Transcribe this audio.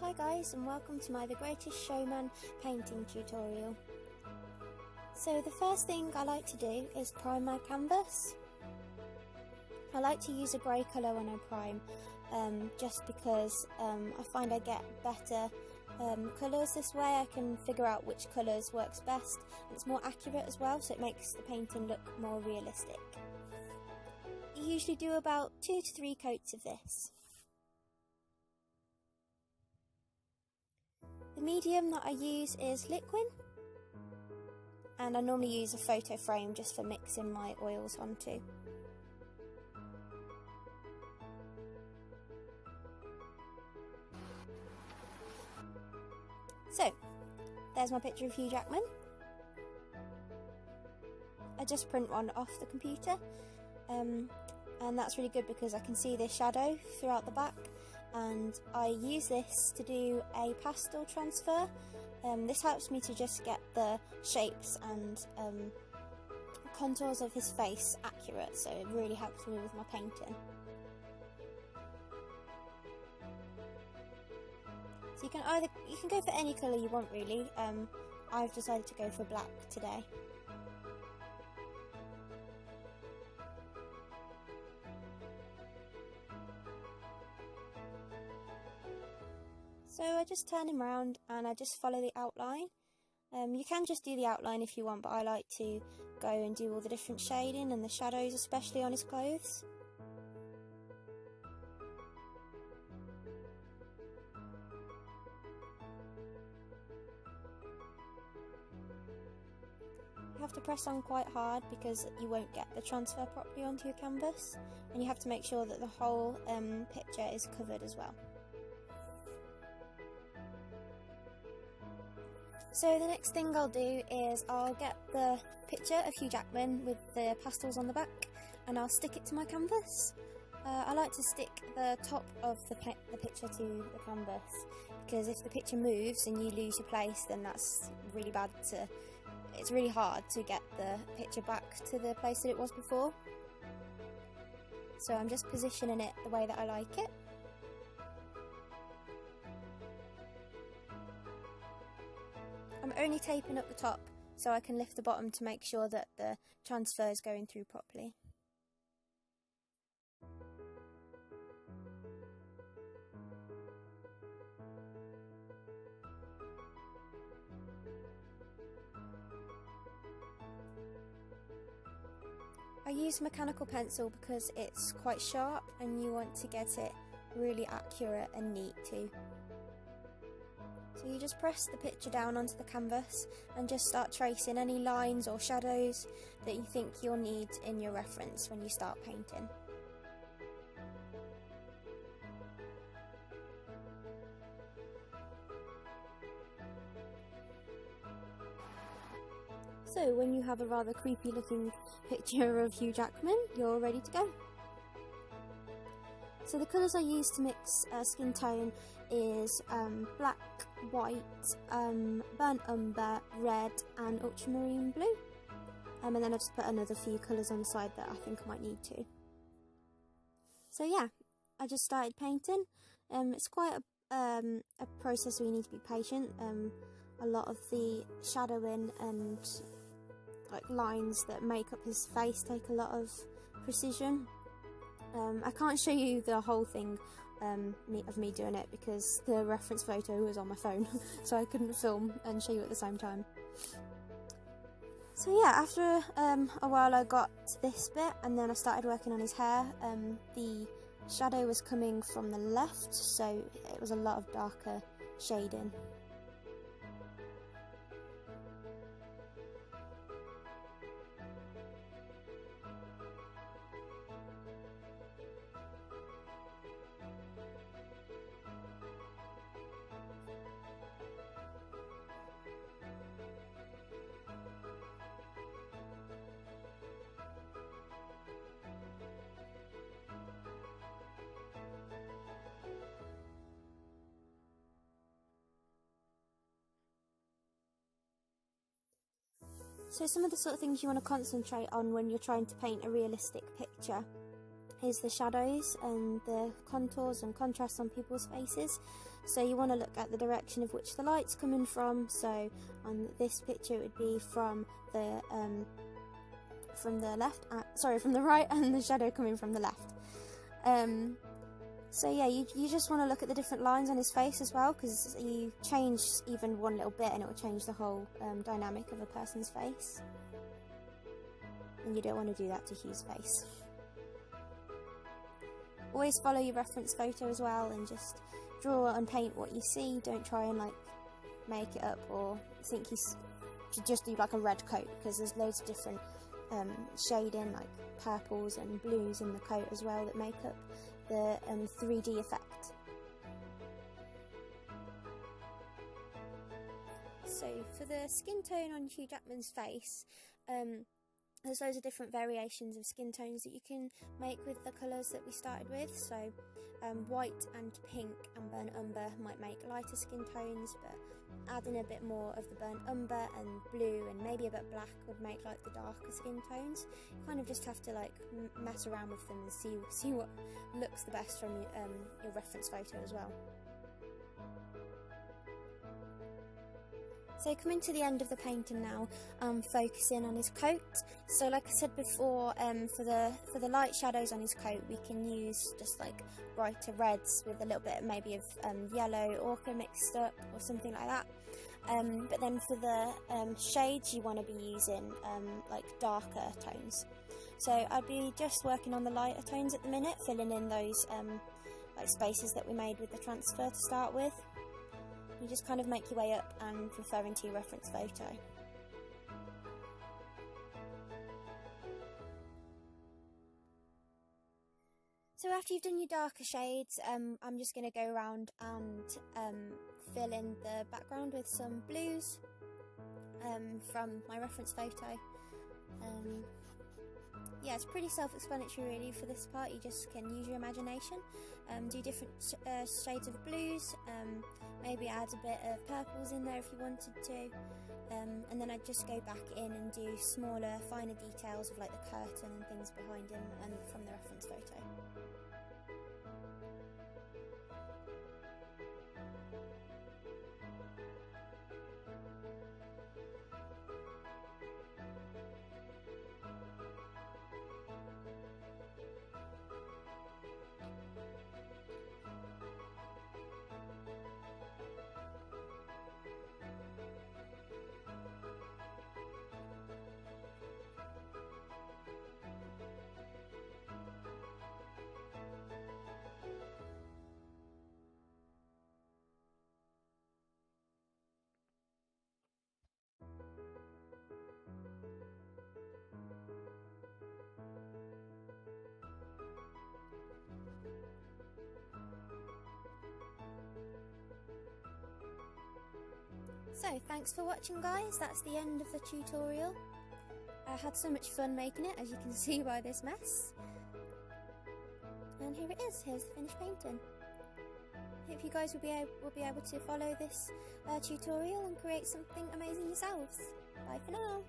Hi guys, and welcome to my The Greatest Showman painting tutorial. So the first thing I like to do is prime my canvas. I like to use a grey colour when I prime, just because I find I get better colours this way. I can figure out which colours works best, and it's more accurate as well, so it makes the painting look more realistic. You usually do about 2 to 3 coats of this. The medium that I use is Liquin, and I normally use a photo frame just for mixing my oils onto. So, there's my picture of Hugh Jackman. I just print one off the computer, and that's really good because I can see the shadow throughout the back, and I use this to do a pastel transfer. This helps me to just get the shapes and contours of his face accurate, so it really helps me with my painting. So you can go for any colour you want really. I've decided to go for black today. So I just turn him around and I just follow the outline. You can just do the outline if you want, but I like to go and do all the different shading and the shadows, especially on his clothes. You have to press on quite hard because you won't get the transfer properly onto your canvas, and you have to make sure that the whole picture is covered as well. So the next thing I'll do is I'll get the picture of Hugh Jackman with the pastels on the back, and I'll stick it to my canvas. I like to stick the top of the picture to the canvas, because if the picture moves and you lose your place, then that's really bad. It's really hard to get the picture back to the place that it was before. So I'm just positioning it the way that I like it. I'm only taping up the top so I can lift the bottom to make sure that the transfer is going through properly. I use mechanical pencil because it's quite sharp and you want to get it really accurate and neat too. So you just press the picture down onto the canvas and just start tracing any lines or shadows that you think you'll need in your reference when you start painting. So when you have a rather creepy looking picture of Hugh Jackman, you're ready to go. So the colours I use to mix skin tone is black, white, burnt umber, red and ultramarine blue. And then I just put another few colours on the side that I think I might need to. So yeah, I just started painting. It's quite a process where you need to be patient. A lot of the shadowing and lines that make up his face take a lot of precision. I can't show you the whole thing of me doing it because the reference photo was on my phone, so I couldn't film and show you at the same time. So yeah, after a while I got this bit, and then I started working on his hair. The shadow was coming from the left, so it was a lot of darker shading. So some of the sort of things you want to concentrate on when you're trying to paint a realistic picture is the shadows and the contours and contrasts on people's faces. So you want to look at the direction of which the light's coming from. So on this picture it would be from the right, and the shadow coming from the left. So yeah, you just want to look at the different lines on his face as well, because you change even one little bit and it will change the whole dynamic of a person's face. And you don't want to do that to Hugh's face. Always follow your reference photo as well, and just draw and paint what you see. Don't try and like make it up or think you should just do like a red coat, because there's loads of different shading, like purples and blues in the coat as well, that make up the 3D effect. So for the skin tone on Hugh Jackman's face, there's loads of different variations of skin tones that you can make with the colours that we started with. So white and pink and burnt umber might make lighter skin tones, but adding a bit more of the burnt umber and blue and maybe a bit black would make like the darker skin tones. You kind of just have to like mess around with them and see what looks the best from your reference photo as well. So coming to the end of the painting now, I'm focusing on his coat. So like I said before, for the light shadows on his coat, we can use just like brighter reds with a little bit maybe of yellow ochre mixed up or something like that. But then for the shades, you want to be using like darker tones. So I'd be just working on the lighter tones at the minute, filling in those like spaces that we made with the transfer to start with. You just kind of make your way up and referring to your reference photo. So after you've done your darker shades, I'm just going to go around and fill in the background with some blues from my reference photo. Yeah, it's pretty self-explanatory really for this part. You just can use your imagination, do different shades of blues, maybe add a bit of purples in there if you wanted to, and then I'd just go back in and do smaller, finer details of like the curtain and things behind him from the reference photo. So thanks for watching guys, that's the end of the tutorial. I had so much fun making it, as you can see by this mess. And here it is, here's the finished painting. Hope you guys will be able to follow this tutorial and create something amazing yourselves. Bye for now.